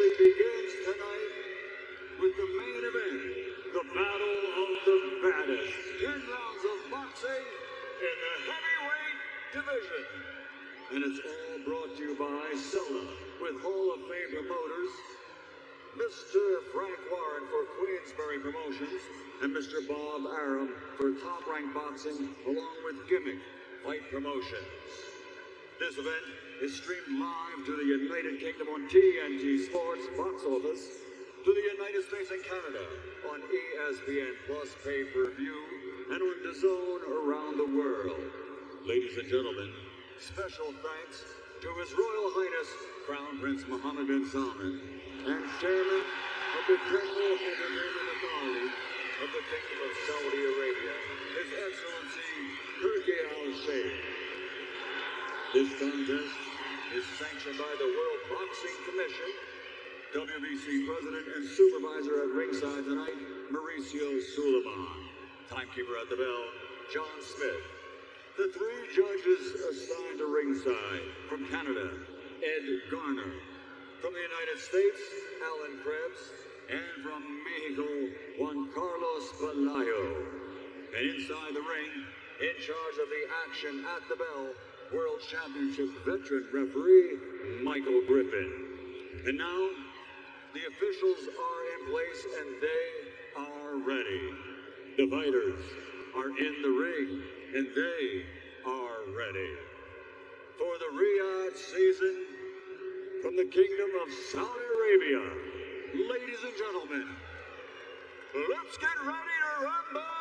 officially begins tonight with the main event, the Battle of the Baddest. 10 rounds of boxing in the heavyweight division. And it's all brought to you by Sella with Hall of Fame promoters, Mr. Frank Warren for Queensberry Promotions, and Mr. Bob Arum for Top Rank Boxing, along with Gimmick Fight Promotions. This event is streamed live to the United Kingdom on TNT Sports box office, to the United States and Canada on ESPN Plus pay-per-view, and on DAZN around the world. Ladies and gentlemen, special thanks to His Royal Highness Crown Prince Mohammed bin Salman and Chairman of the General Entertainment Authority of the Kingdom of Saudi Arabia, His Excellency Turki Al-Sheikh. This contest is sanctioned by the World Boxing Commission. WBC President and Supervisor at ringside tonight, Mauricio Suleiman. Timekeeper at the bell, John Smith. The 3 judges assigned to ringside: from Canada, Ed Garner; from the United States, Alan Krebs; and from Mexico, Juan Carlos Palayo. And inside the ring, in charge of the action at the bell, World Championship veteran referee, Michael Griffin. And now, the officials are in place and they are ready. The fighters are in the ring and they are ready. For the Riyadh season, from the Kingdom of Saudi Arabia, ladies and gentlemen, let's get ready to rumble!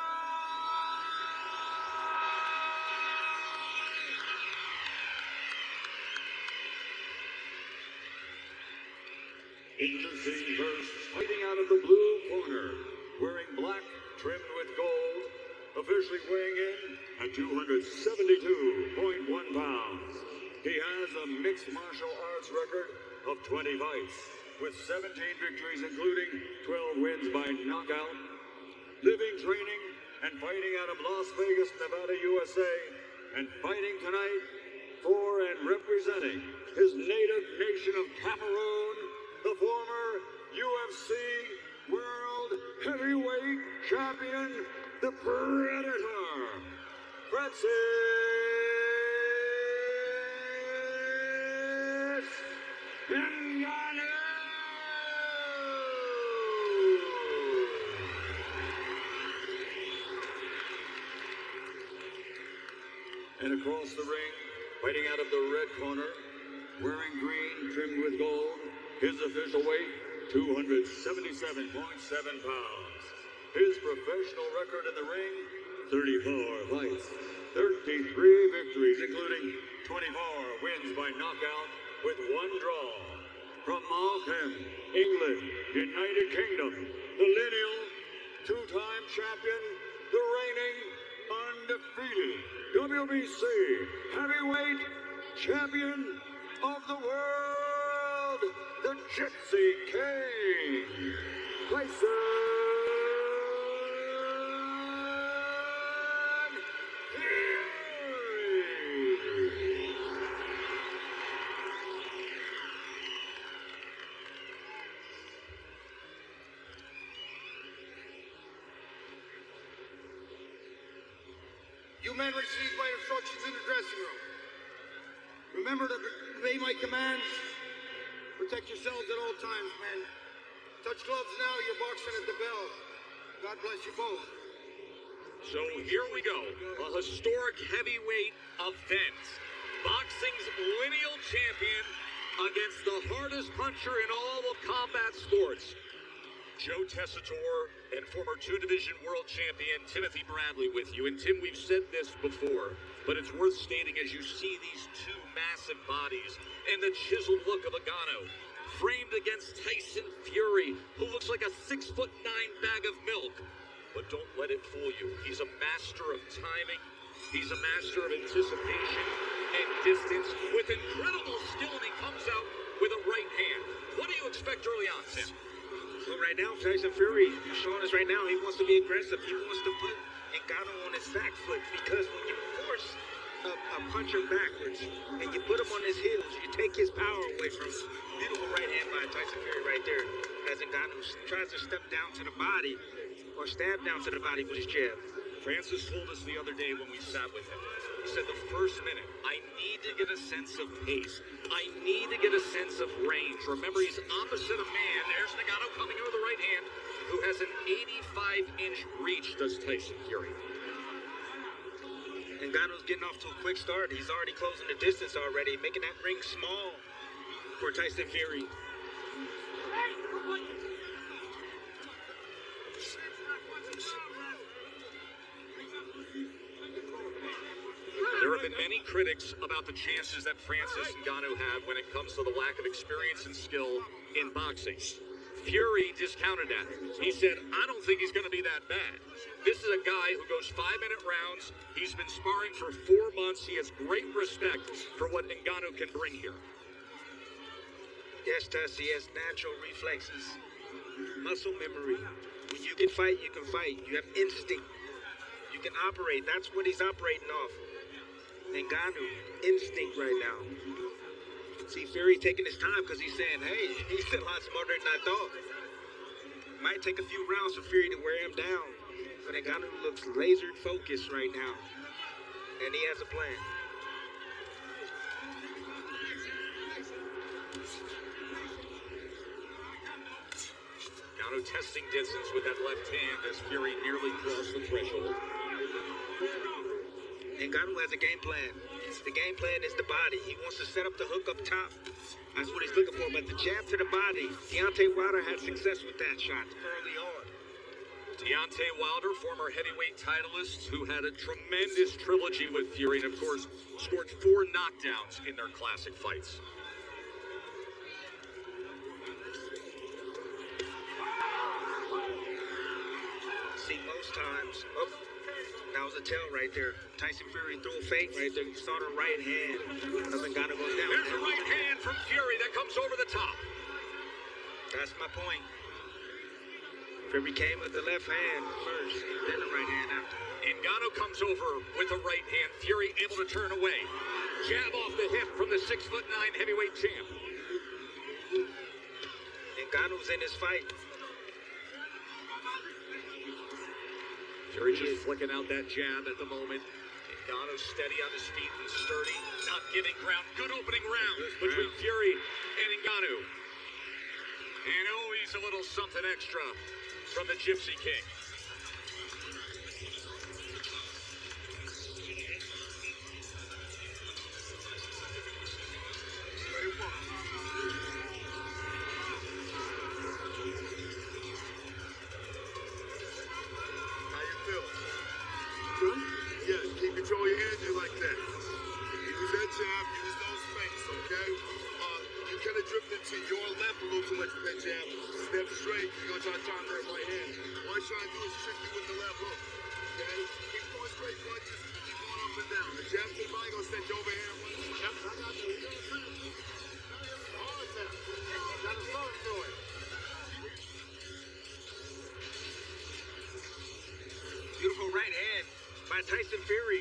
Introducing first, fighting out of the blue corner, wearing black trimmed with gold, officially weighing in at 272.1 pounds. He has a mixed martial arts record of 20 fights, with 17 victories, including 12 wins by knockout. Living, training, and fighting out of Las Vegas, Nevada, USA, and fighting tonight for and representing his native nation of Cameroon, the former UFC World Heavyweight Champion, the Predator, Francis Ngannou. And across the ring, fighting out of the red corner, wearing green trimmed with gold, his official weight, 277.7 pounds. His professional record in the ring, 34 fights, 33 victories, including 24 wins by knockout with 1 draw. From Malcolm, England, United Kingdom, the lineal 2-time champion, the reigning undefeated WBC heavyweight champion of the world, the Gypsy King, Tyson Fury. You men received my instructions in the dressing room. Remember to obey my commands. Protect yourselves at all times, men. Touch gloves now, you're boxing at the bell. God bless you both. So here we go, a historic heavyweight event. Boxing's lineal champion against the hardest puncher in all of combat sports. Joe Tessitore and former 2-division world champion Timothy Bradley with you. And Tim, we've said this before, but it's worth stating as you see these 2 massive bodies and the chiseled look of Ngannou, framed against Tyson Fury, who looks like a 6'9" bag of milk. But don't let it fool you. He's a master of timing. He's a master of anticipation and distance with incredible skill, and he comes out with a right hand. What do you expect early on, Tim? Well, right now, Tyson Fury is showing us right now he wants to be aggressive. He wants to put Ngannou on his back foot, because when you force a puncher backwards and you put him on his heels, you take his power away from him. Beautiful right hand hand by Tyson Fury right there. As Ngannou tries to step down to the body or stab down to the body with his jab. Francis told us the other day when we sat with him, he said the first minute, I need to get a sense of pace. I need to get a sense of range. Remember, he's opposite a man. There's Ngannou coming in with the right hand, who has an 85-inch reach, does Tyson Fury. Ngannou's getting off to a quick start. He's already closing the distance already, making that ring small for Tyson Fury. There have been many critics about the chances that Francis Ngannou had when it comes to the lack of experience and skill in boxing. Fury discounted that. He said, I don't think he's going to be that bad. This is a guy who goes 5-minute rounds. He's been sparring for 4 months. He has great respect for what Ngannou can bring here. Yes, Tess, he has natural reflexes, muscle memory. When you can fight, you can fight. You have instinct. You can operate. That's what he's operating off. Ngannou, instinct right now. See Fury taking his time because he's saying, hey, he's a lot smarter than I thought. Might take a few rounds for Fury to wear him down. But Ngannou looks laser focused right now. And he has a plan. Ngannou testing distance with that left hand as Fury nearly crossed the threshold. Ngannou has a game plan. The game plan is the body. He wants to set up the hook up top. That's what he's looking for. But the jab to the body, Deontay Wilder had success with that shot early on. Deontay Wilder, former heavyweight titleist, who had a tremendous trilogy with Fury and, of course, scored 4 knockdowns in their classic fights. See, most times, that was a tell right there. Tyson Fury threw a fake right there. You saw the right hand of Ngannou goes down. There's a right hand from Fury that comes over the top. That's my point. Fury came with the left hand first, then the right hand after. Ngannou comes over with the right hand. Fury able to turn away. Jab off the hip from the 6'9" heavyweight champ. Ngannou's in his fight. Fury just flicking out that jab at the moment. Ngannou steady on his feet and sturdy, not giving ground. Good opening round between Fury and Ngannou. And always a little something extra from the Gypsy King. Control your energy like that. Use that jab, use those feints, okay? You kind of drift into your left a little too much with that jab. Step straight, you're going to try to time that right hand. All you're trying to do is strictly with the left hook, okay? Keep throwing straight punches, keep going up and down. The jab to the body going to send you over here. Yep, I got you. Hard now. Got to slow to it. Beautiful right hand by Tyson Fury.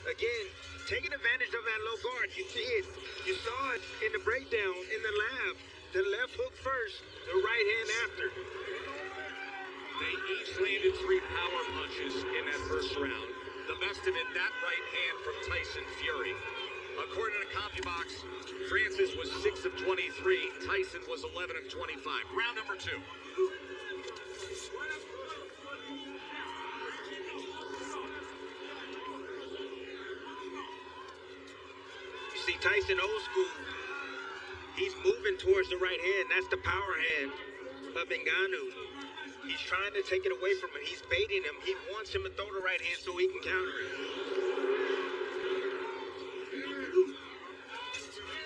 Again, taking advantage of that low guard. You see it. You saw it in the breakdown in the lab. The left hook first, the right hand after. They each landed 3 power punches in that first round. The best of it, that right hand from Tyson Fury. According to CompuBox, Francis was 6 of 23. Tyson was 11 of 25. Round number 2. Tyson old school, he's moving towards the right hand. That's the power hand of Ngannou. He's trying to take it away from him. He's baiting him. He wants him to throw the right hand so he can counter it.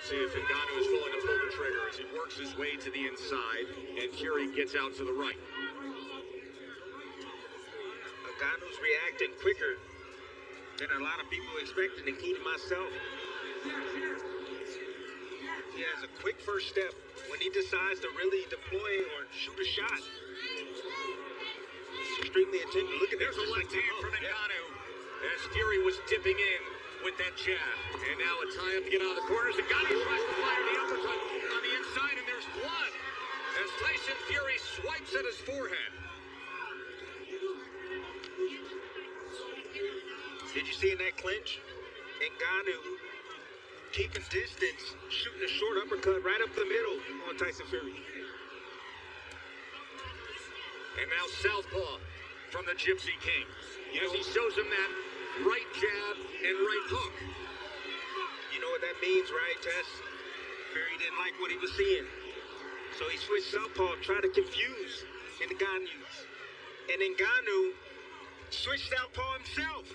See if Ngannou is willing to pull the trigger as he works his way to the inside and Fury gets out to the right. Ngannou's reacting quicker than a lot of people expected, including myself. He has a quick first step when he decides to really deploy or shoot a shot. It's extremely intense. Look at There's a left hand from Ngannou as Fury was dipping in with that jab. And now a tie up to get out of the corners. Ngannou tries to fire the uppercut on the inside, and there's blood. swipes at his forehead. Did you see in that clinch? Ngannou keeping distance, shooting a short uppercut right up the middle on Tyson Fury. And now southpaw from the Gypsy King. As he shows him that right jab and right hook. You know what that means, right, Tess? Fury didn't like what he was seeing. So he switched southpaw, tried to confuse Ngannou. And Ngannou switched southpaw himself.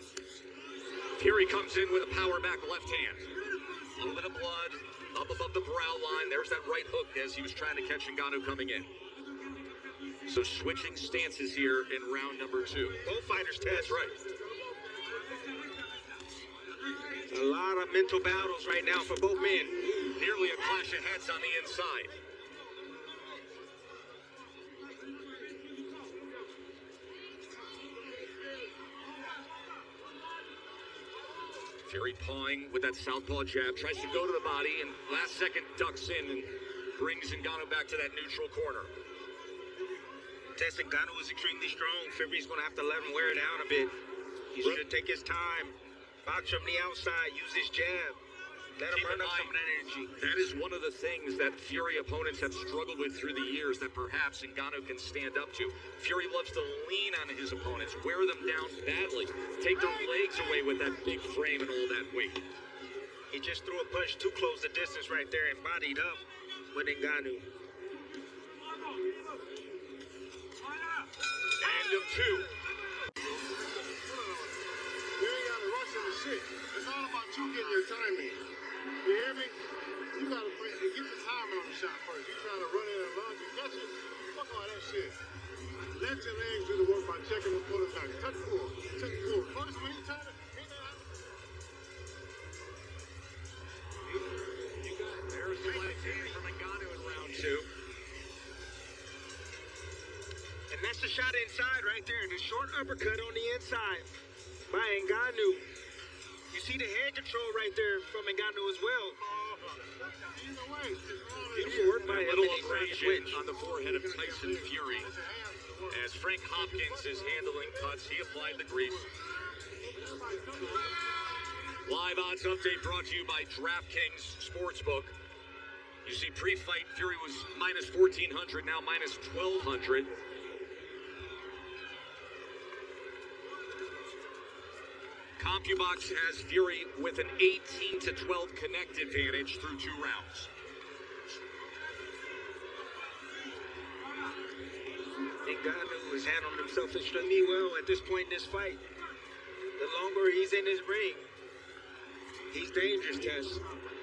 Fury comes in with a power back left hand. A little bit of blood up above the brow line. There's that right hook as he was trying to catch Ngannou coming in. So switching stances here in round number 2. Both fighters, Tess. That's right. A lot of mental battles right now for both men. Nearly a clash of heads on the inside. Fury pawing with that southpaw jab, tries to go to the body, and last second ducks in and brings Ngannou back to that neutral corner. Tess, Ngannou is extremely strong. Fury's going to have to let him wear it down a bit. He should take his time. Box from the outside, use his jab. Let him burn up some of that energy. That is one of the things that Fury opponents have struggled with through the years that perhaps Ngannou can stand up to. Fury loves to lean on his opponents, wear them down badly, take their legs away with that big frame and all that weight. He just threw a punch too close the distance right there and bodied up with Ngannou. End of 2. You ain't gotta rush him to shit. It's all about you getting your timing. You hear me? You gotta get the timing on the shot first. You trying to run in and lunge and catch it? Fuck all that shit. Let your legs do the work by checking the pull and back. Touch pull. Touch pull. First when he trying to There's the left hand from Ngannou in round 2. And that's the shot inside right there. The short uppercut on the inside by Ngannou. You see the hand control right there from Ngannou as well. Beautiful work by him. A little abrasion on the forehead of Tyson Fury. As Frank Hopkins is handling cuts, he applied the grease. Live odds update brought to you by DraftKings Sportsbook. You see pre-fight Fury was minus 1,400, now minus 1,200. CompuBox has Fury with an 18-12 connect advantage through 2 rounds. Ngannou has handled himself extremely well at this point in this fight. The longer he's in his ring, he's dangerous, Tess.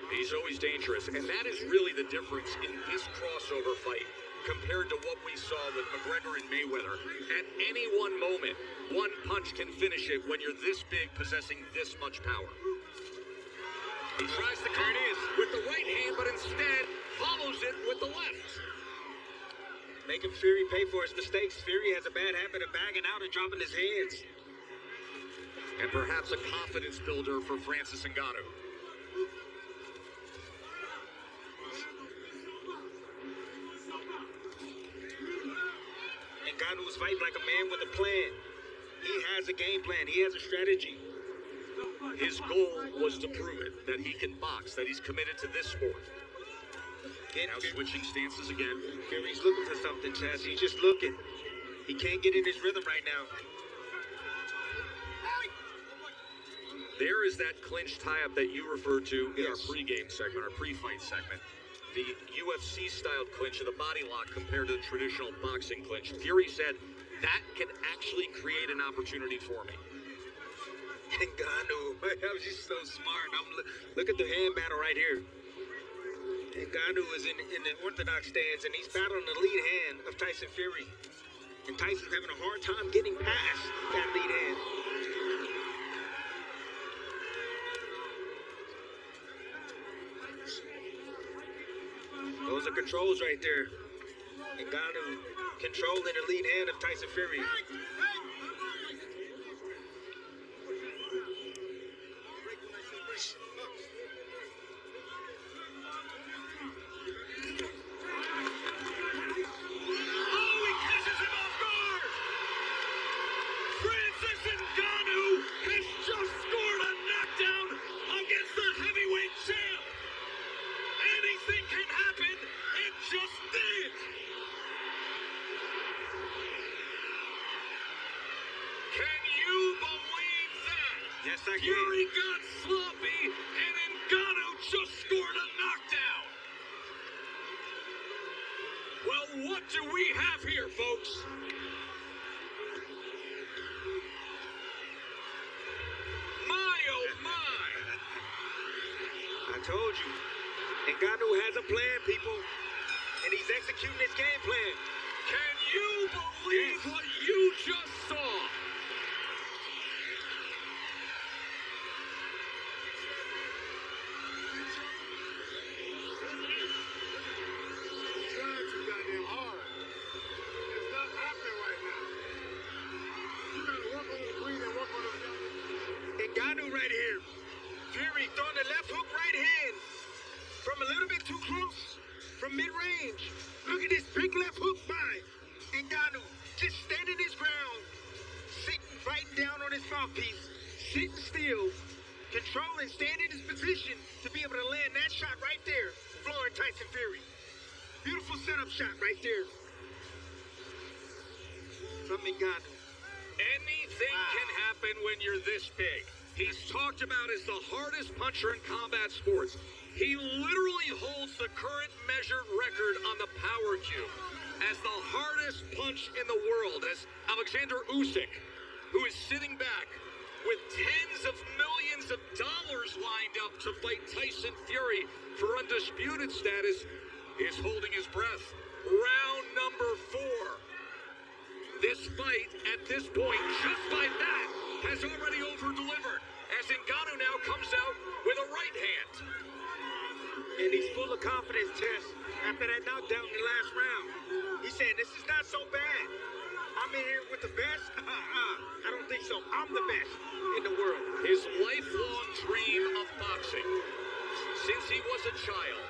He's always dangerous, and that is really the difference in this crossover fight compared to what we saw with McGregor and Mayweather. At any one moment, one punch can finish it when you're this big, possessing this much power. He tries to cut it with the right hand, but instead follows it with the left. Making Fury pay for his mistakes. Fury has a bad habit of bagging out and dropping his hands. And perhaps a confidence builder for Francis Ngannou. Ngannou is fighting like a man with a plan. He has a game plan. He has a strategy. His goal was to prove it, that he can box, that he's committed to this sport. Now switching stances again. Fury's looking for something, Chaz. He's just looking. He can't get in his rhythm right now. There is that clinch tie-up that you referred to in our pregame segment, our pre-fight segment. The UFC-styled clinch of the body lock compared to the traditional boxing clinch. Fury said, that can actually create an opportunity for me. Ngannou, I'm just so smart. Look at the hand battle right here. Ngannou is in the orthodox stance, and he's battling the lead hand of Tyson Fury. And Tyson's having a hard time getting past that lead hand. Those are controls right there. Ngannou controlling the lead hand of Tyson Fury. I can. Fury got sloppy, and Ngannou just scored a knockdown. Well, what do we have here, folks? My, oh my. I told you. Ngannou has a plan, people. And he's executing his game plan. Can you believe what you just saw? Trying too goddamn hard. It's not happening right now. You gotta work on the breathe and work on the goddamn. Ngannou right here. Fury throwing the left hook right hand. From a little bit too close. From mid-range. Look at this big left hook by Ngannou. Just standing his ground. Sitting, biting down on his mouthpiece. Sitting still. Controlling, staying in his position to be able to land that shot right there. Flooring Tyson Fury. Beautiful setup shot right there. From Ngannou. Anything can happen when you're this big. He's talked about as the hardest puncher in combat sports. He literally holds the current measured record on the power cube as the hardest punch in the world, as Alexander Usyk, who is sitting back with tens of millions of dollars lined up to fight Tyson Fury for undisputed status, is holding his breath. Round number 4. This fight, at this point, just by that, has already over-delivered, as Ngannou now comes out with a right hand. And he's full of confidence, Tess, after that knockdown in the last round. He's saying, this is not so bad. I'm in here with the best? I don't think so. I'm the best in the world. His lifelong dream of boxing, since he was a child,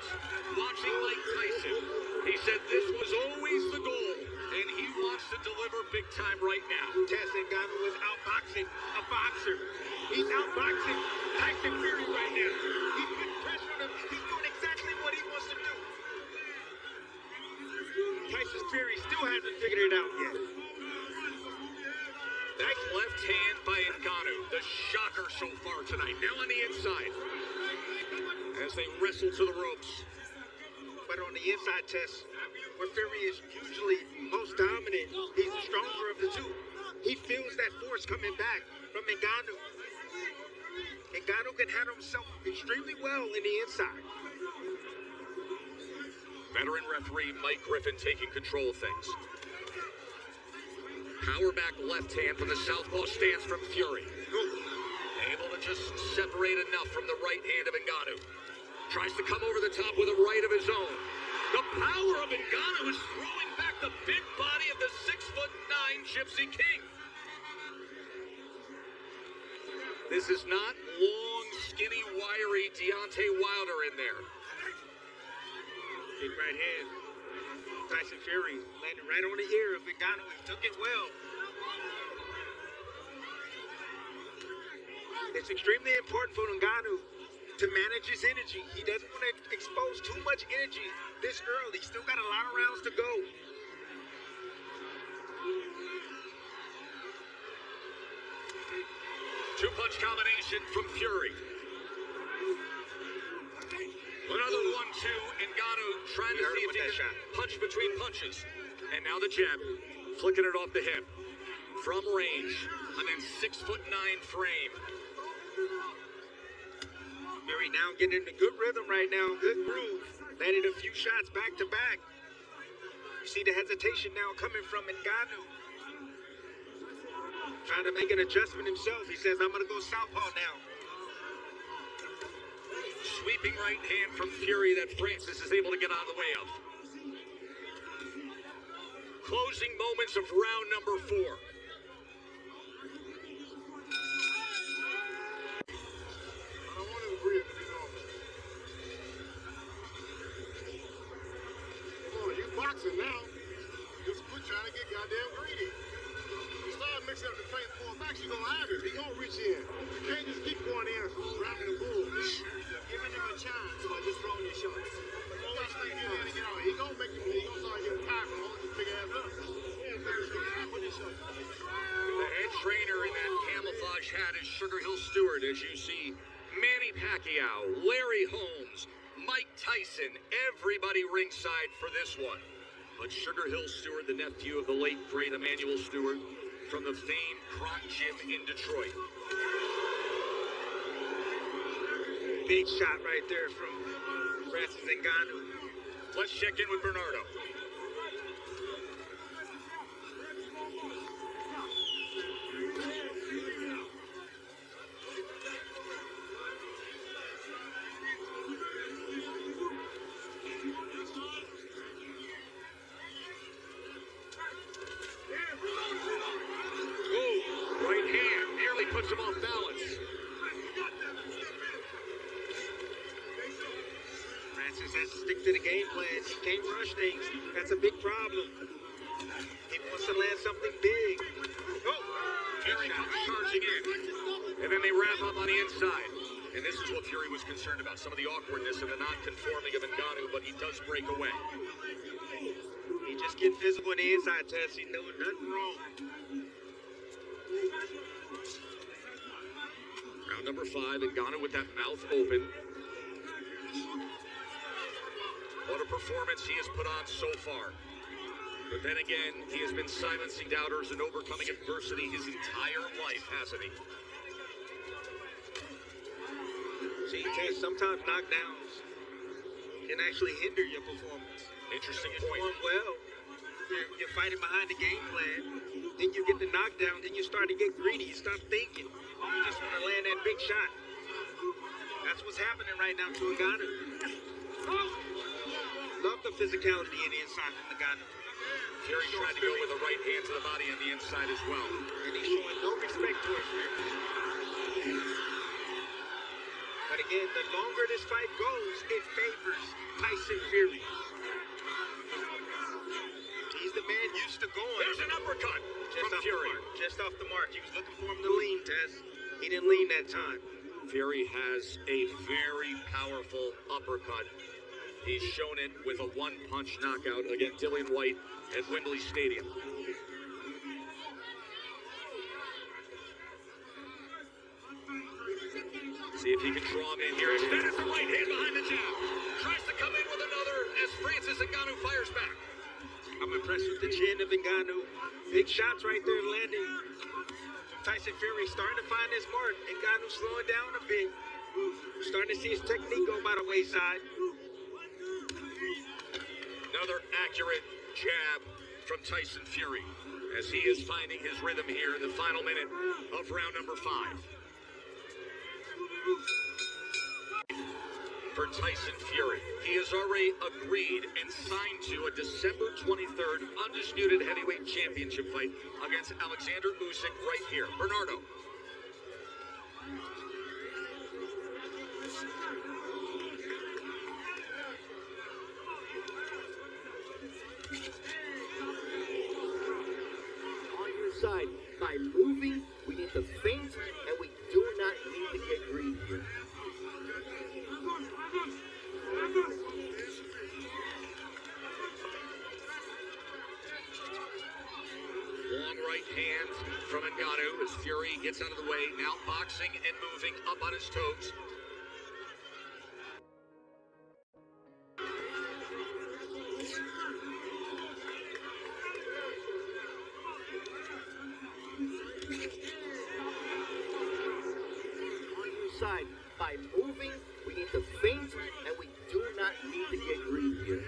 watching Mike Tyson, he said this was always the goal, and he wants to deliver big time right now. Tess Ngannou was outboxing a boxer. He's outboxing Tyson Fury right now. He's putting pressure on him. He's doing exactly what he wants to do. Tyson Fury still hasn't figured it out yet. That left hand by Ngannou, the shocker so far tonight. Now on the inside, as they wrestle to the ropes. But on the inside, Tess, where Fury is usually most dominant, he's the stronger of the two. He feels that force coming back from Ngannou. Ngannou can handle himself extremely well in the inside. Veteran referee Mike Griffin taking control of things. Power back left hand from the southpaw stance from Fury. Able to just separate enough from the right hand of Ngannou. Tries to come over the top with a right of his own. The power of Ngannou is throwing back the big body of the 6'9" Gypsy King. This is not long, skinny, wiry Deontay Wilder in there. Big right hand. Tyson Fury landed right on the ear of Ngannou. He took it well. It's extremely important for Ngannou to manage his energy. He doesn't want to expose too much energy this early. Still got a lot of rounds to go. Two-punch combination from Fury. Another 1-2. Ngannou trying to see if he can punch between punches. And now the jab. Flicking it off the hip. From range. And then 6'9" frame. Fury now getting in a good rhythm right now. Good groove. Landed a few shots back to back. You see the hesitation now coming from Ngannou. Trying to make an adjustment himself. He says, I'm going to go southpaw now. Sweeping right hand from Fury that Francis is able to get out of the way of. Closing moments of round number 4. I don't want him to breathe to be normal. Come on, you boxing now. Just quit trying to get goddamn greedy. You start mixing up the faint four backs, you're gonna have it. He gonna reach in. You can't just keep going in ramming the bull. Giving him a chance by just throwing your shots. Well, watch that get in and get out. He gonna make you, he gonna start getting tired from holding his big ass up. The head trainer in that camouflage hat is Sugar Hill Stewart as you see Manny Pacquiao, Larry Holmes, Mike Tyson, everybody ringside for this one. But Sugar Hill Stewart, the nephew of the late great Emmanuel Stewart from the famed Kron Gym in Detroit. Big shot right there from Francis Ngannou. Let's check in with Bernardo. Puts him off balance. Francis has to stick to the game plan. He can't rush things. That's a big problem. He wants to land something big. Oh! Fury comes charging in. And then they wrap up on the inside. And this is what Fury was concerned about. Some of the awkwardness and the non-conforming of Ngannou, but he does break away. He just get physical on the inside, Tess. He doing nothing wrong. Round number 5, Ngannou with that mouth open. What a performance he has put on so far. But then again, he has been silencing doubters and overcoming adversity his entire life, hasn't he? See, Tess, sometimes knockdowns can actually hinder your performance. Interesting You point. perform well, you're fighting behind the game plan, then you get the knockdown, then you start to get greedy, you stop thinking. You just want to land that big shot. That's what's happening right now to Ngannou. Love the physicality in the inside of Ngannou. Fury trying to go with a right hand to the body on the inside as well. And he's showing no respect towards Fury. But again, the longer this fight goes, it favors Tyson Fury. He's the man used to going. There's an uppercut from Fury. Just off the mark. He was looking for him to lean, Tess. He didn't lean that time. Fury has a very powerful uppercut. He's shown it with a one-punch knockout against Dillian White at Wembley Stadium. See if he can draw him in here. Instead, it's the right hand behind the jab. Tries to come in with another as Francis Ngannou fires back. I'm impressed with the chin of Ngannou. Big shots right there landing. Tyson Fury starting to find his mark. Ngannou slowing down a bit. Starting to see his technique go by the wayside. Another accurate jab from Tyson Fury as he is finding his rhythm here in the final minute of round number 5. For Tyson Fury, he has already agreed and signed to a December 23rd undisputed heavyweight championship fight against Alexander Usyk right here. Bernardo. On your side, by moving, we need to feint, and we do not need to get greedy here. Long right hand from Ngannou as Fury gets out of the way. Now boxing and moving up on his toes. On your side, by moving, we need to feint, and we do not need to get greedy here.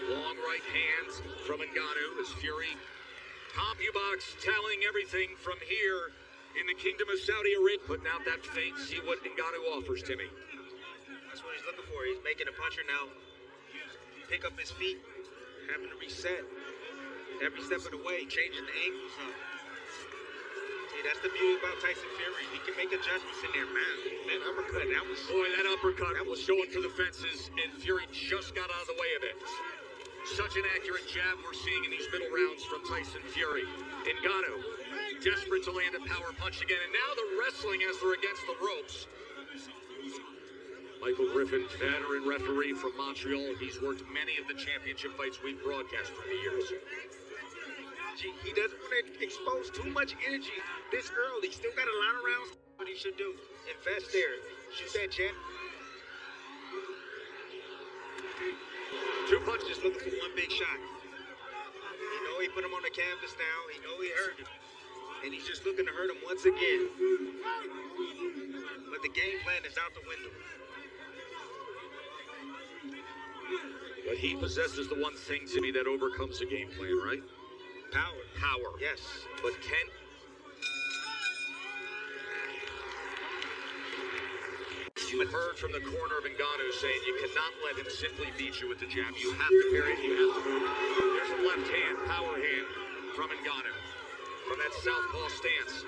Long right hands from Ngannou as Fury CompuBox telling everything from here in the Kingdom of Saudi Arabia. Putting out that feint, see what Ngannou offers, Timmy. That's what he's looking for. He's making a puncher now. Pick up his feet, having to reset every step of the way, changing the angles up. See, that's the beauty about Tyson Fury. He can make adjustments in there, man. That uppercut, that was... Boy, that uppercut was going for the fences, and Fury just got out of the way of it. Such an accurate jab we're seeing in these middle rounds from Tyson Fury. Ngannou, desperate to land a power punch again, and now the wrestling as they're against the ropes. Michael Griffin, veteran referee from Montreal. He's worked many of the championship fights we've broadcast for the years. He doesn't want to expose too much energy this early. Still got a lot of rounds. What he should do, invest there. Shoot that jet. 2 punches. Just looking for one big shot. You know he put him on the canvas now. He know he hurt him. And he's just looking to hurt him once again. But the game plan is out the window. But he possesses the one thing to me that overcomes the game plan, right? Power. Power. Yes. But can... You heard from the corner of Ngannou saying you cannot let him simply beat you with the jab. You have to parry it. You have to move. There's a left hand, power hand from Ngannou. From that southpaw stance.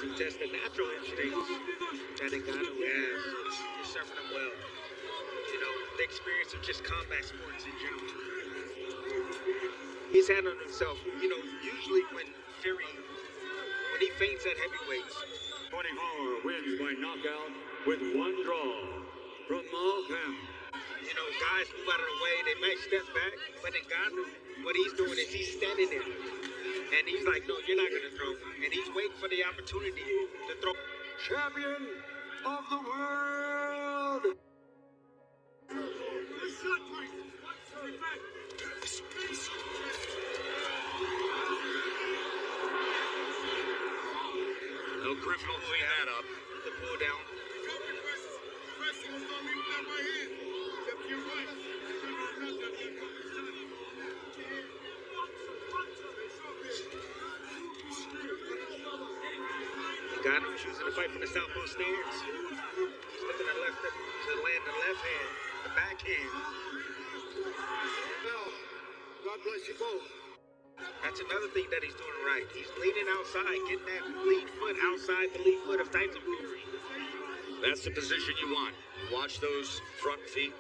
To test the natural instincts that Ngannou has. He's serving them well. You know, the experience of just combat sports in general. He's handling himself. You know, usually when he feints at heavyweights. 24 wins by knockout with 1 draw from Malcolm. You know, guys move out of the way. They might step back. But Ngannou, what he's doing is he's standing there. And he's like, no, you're not going to throw. And he's waiting for the opportunity to throw. Champion of the world! No, Griffin will clean that up. The pull down. Ngannou choosing to fight from the southpaw stance. He's looking to land the left hand, the backhand. Well, God bless you both. That's another thing that he's doing right. He's leaning outside, getting that lead foot outside the lead foot of Tyson Fury. That's the position you want. Watch those front feet.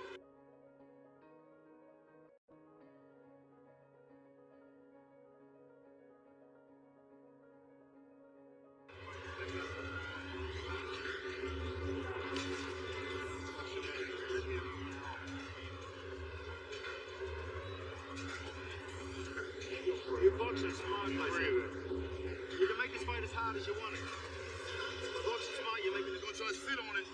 Your boxing smart, Tyson. You can make this fight as hard as you want it. The boxing smart, you're making it. Don't try to sit on it.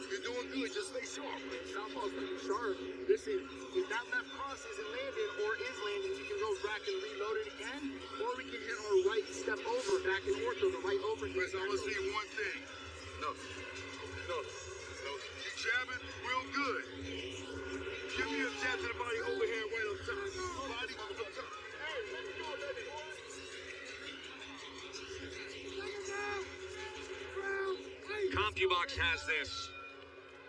You're doing good. Just stay sharp. Southpaw's pretty sharp. Listen, if that left cross isn't landed or is landing, you can go back and reload it again, or we can hit our right step over, back and forth, or the right over. Listen, I want to see one thing. No. You jabbing real good. Give me a jab to the body overhand right up top. Body up top. CompuBox has this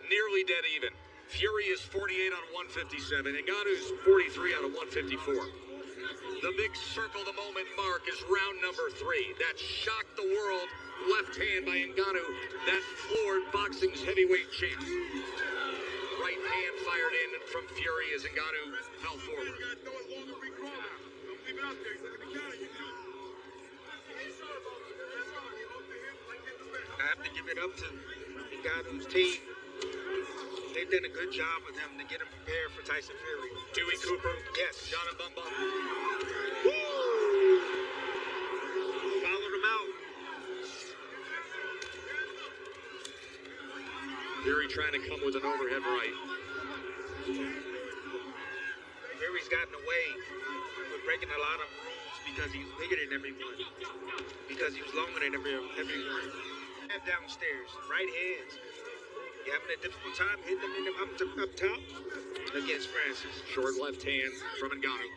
nearly dead even. Fury is 48 out of 157. Ngannou's 43 out of 154. The big circle the moment mark is round number 3. That shocked the world left hand by Ngannou. That floored boxing's heavyweight champ. Right hand fired in from Fury as Ngannou fell forward. I have to give it up to Ngannou's team. They've done a good job with him to get him prepared for Tyson Fury. Dewey Cooper. Yes. John and Bumba. Followed him out. Fury trying to come with an overhead right. Fury's gotten away with breaking a lot of rules because he's bigger than everyone. Because he was longer than everyone. Downstairs, right hands. You're having a difficult time hitting them in up top against Francis. Short left hand from Ngannou.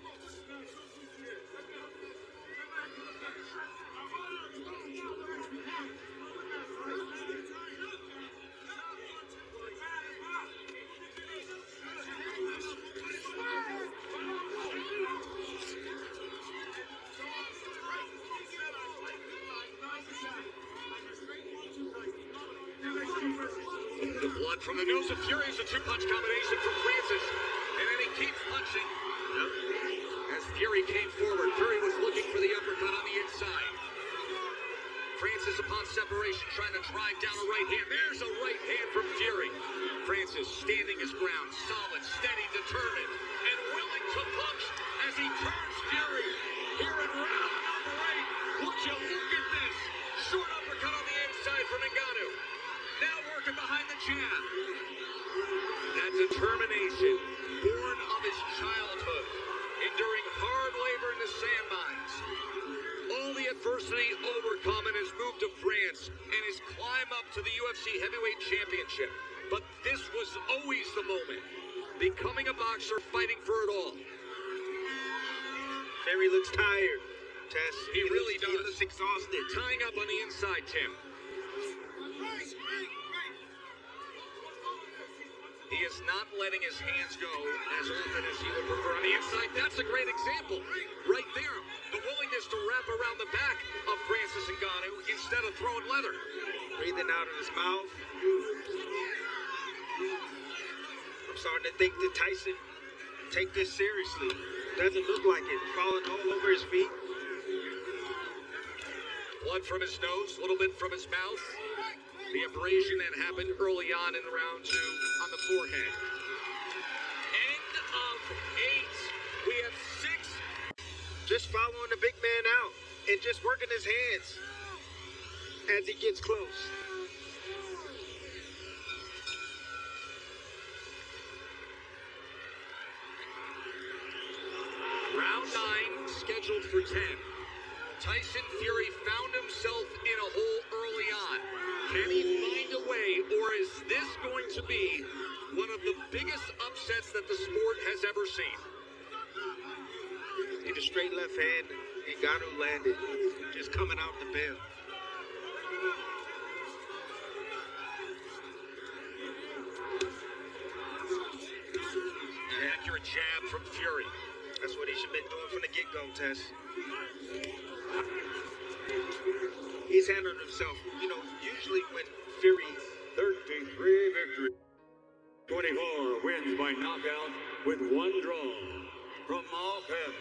The blood from the nose of Fury is a 2-punch combination from Francis. And then he keeps punching. As Fury came forward. Fury was looking for the uppercut on the inside. Francis upon separation trying to drive down a right hand. There's a right hand from Fury. Francis standing his ground, solid, steady, determined, and willing to punch as he turns Fury. Here in round number 8. Would you look at this? Short uppercut on the inside from Ngannou. Now working behind the jab. That determination, born of his childhood, enduring hard labor in the sand mines. All the adversity overcome in his move to France and his climb up to the UFC Heavyweight Championship. But this was always the moment. Becoming a boxer, fighting for it all. Fury looks tired, Tess. He really does. He looks exhausted. Tying up on the inside, Tim. He is not letting his hands go as often as he would prefer on the inside. That's a great example right there. The willingness to wrap around the back of Francis Ngannou instead of throwing leather. Breathing out of his mouth. I'm starting to think that Tyson take this seriously. Doesn't look like it. Falling all over his feet. Blood from his nose, a little bit from his mouth. The abrasion that happened early on in round 2 on the forehead. End of 8. We have 6. Just following the big man out and just working his hands as he gets close. Round 9 scheduled for 10. Tyson Fury found himself in a hole early on. Can he find a way, or is this going to be one of the biggest upsets that the sport has ever seen? In a straight left hand, Ngannou landed, just coming out the bail. An accurate jab from Fury. That's what he should have been doing from the get-go, Tess. He's handled himself. You know, usually when Fury... 33 victory. 24 wins by knockout with 1 draw. From off him.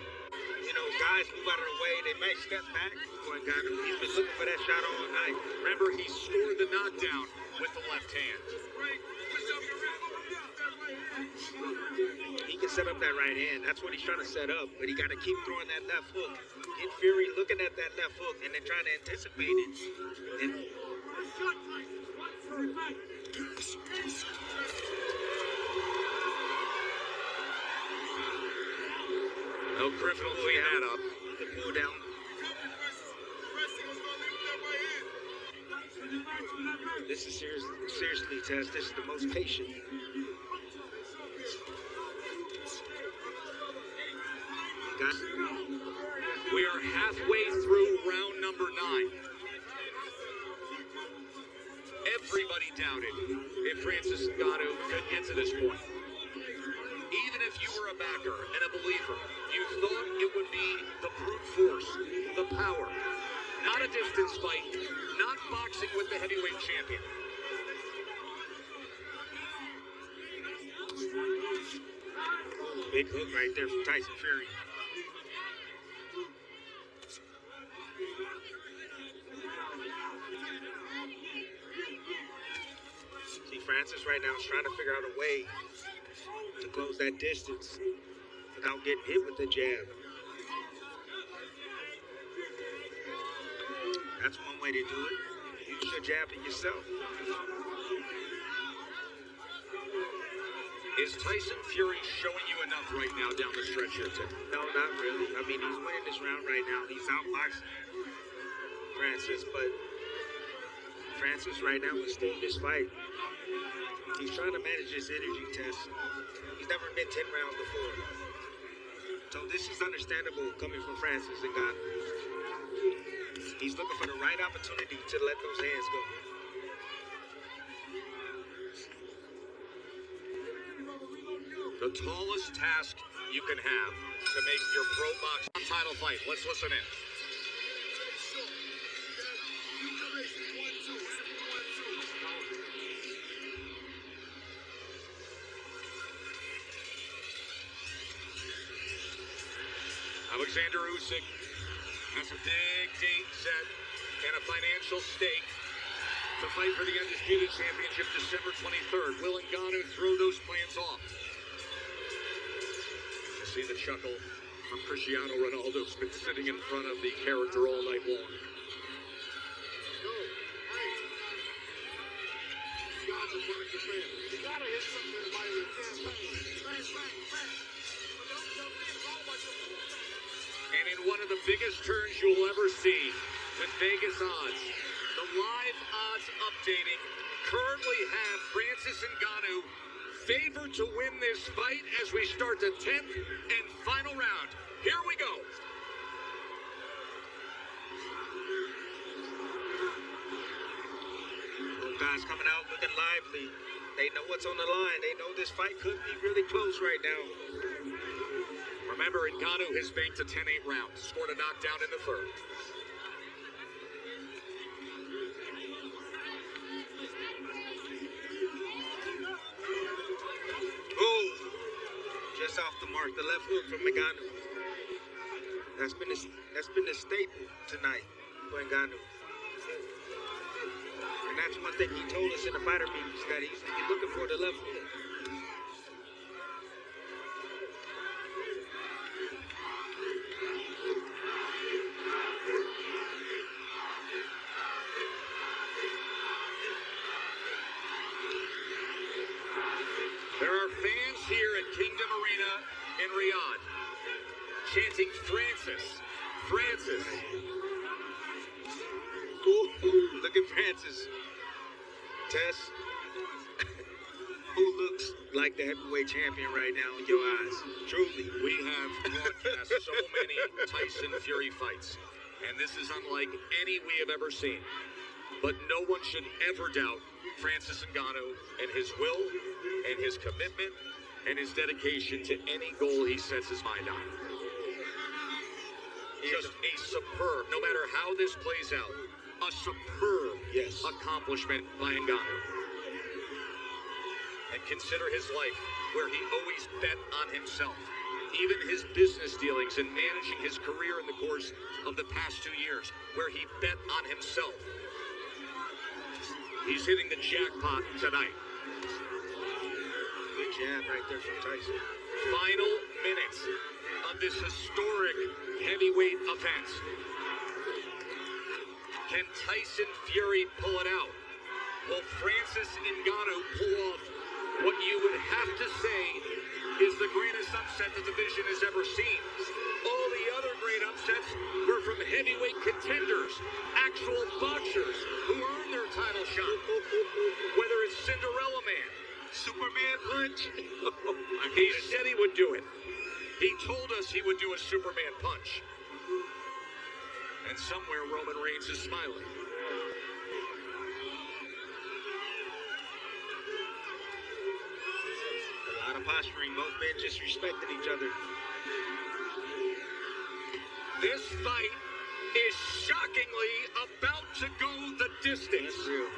You know, guys move out of the way. They might step back. Boy, Ngannou, he's been looking for that shot all night. Remember, he scored the knockdown with the left hand. He can set up that right hand. That's what he's trying to set up. But he got to keep throwing that left hook. Get Fury looking at that left hook and then trying to anticipate it. And No, Griffin will clean that up. the pull down. This is seriously, Tess. This is the most patient. We are halfway through round number 9. Everybody doubted if Francis Ngannou could get to this point. Even if you were a backer and a believer, you thought it would be the brute force, the power, not a distance fight, not boxing with the heavyweight champion. Big hook right there from Tyson Fury. See, Francis right now is trying to figure out a way to close that distance without getting hit with the jab. That's one way to do it. Use your jab it yourself. Is Tyson Fury showing you enough right now down the stretch here, Tim? No, not really. I mean, he's winning this round right now. He's outboxing Francis, but Francis right now is still in this fight. He's trying to manage his energy, Tess. He's never been 10 rounds before. So this is understandable coming from Francis Ngannou. He's looking for the right opportunity to let those hands go. The tallest task you can have to make your pro boxing title fight. Let's listen in. Alexander Usyk has a big date set and a financial stake to fight for the Undisputed Championship December 23rd. Will Ngannou throw those plans off? You see the chuckle from Cristiano Ronaldo, who's been sitting in front of the character all night long. You gotta hit something in the body with a campaign. Bang, bang, bang. And in one of the biggest turns you'll ever see with Vegas odds, the live odds updating currently have Francis Ngannou favored to win this fight as we start the 10th and final round. Here we go. Those guys coming out looking lively. They know what's on the line. They know this fight could be really close right now. Remember, Ngannou has banked a 10-8 round, scored a knockdown in the third. Oh, just off the mark, the left hook from Ngannou. That's been the staple tonight for Ngannou. And that's one thing he told us in the fighter meetings, that he's looking for the left hook. There are fans here at Kingdom Arena in Riyadh chanting Francis, Francis. Ooh, look at Francis. Tess, who looks like the heavyweight champion right now in your eyes? Truly. We have broadcast so many Tyson Fury fights, and this is unlike any we have ever seen. But no one should ever doubt Francis Ngannou and his will and his commitment and his dedication to any goal he sets his mind on. Just a superb, no matter how this plays out, a superb accomplishment by Ngannou. And consider his life, where he always bet on himself. Even his business dealings and managing his career in the course of the past 2 years, where he bet on himself. He's hitting the jackpot tonight. Good jab right there from Tyson. Final minutes of this historic heavyweight event. Can Tyson Fury pull it out? Will Francis Ngannou pull off what you would have to say is the greatest upset the division has ever seen? All the other great upsets were from heavyweight contenders, actual boxers who earned their title shot. Whether it's Cinderella Man, Superman Punch. He said he would do it. He told us he would do a Superman Punch. And somewhere Roman Reigns is smiling. A lot of posturing, both men just respecting each other. This fight is shockingly about to go the distance. That's real.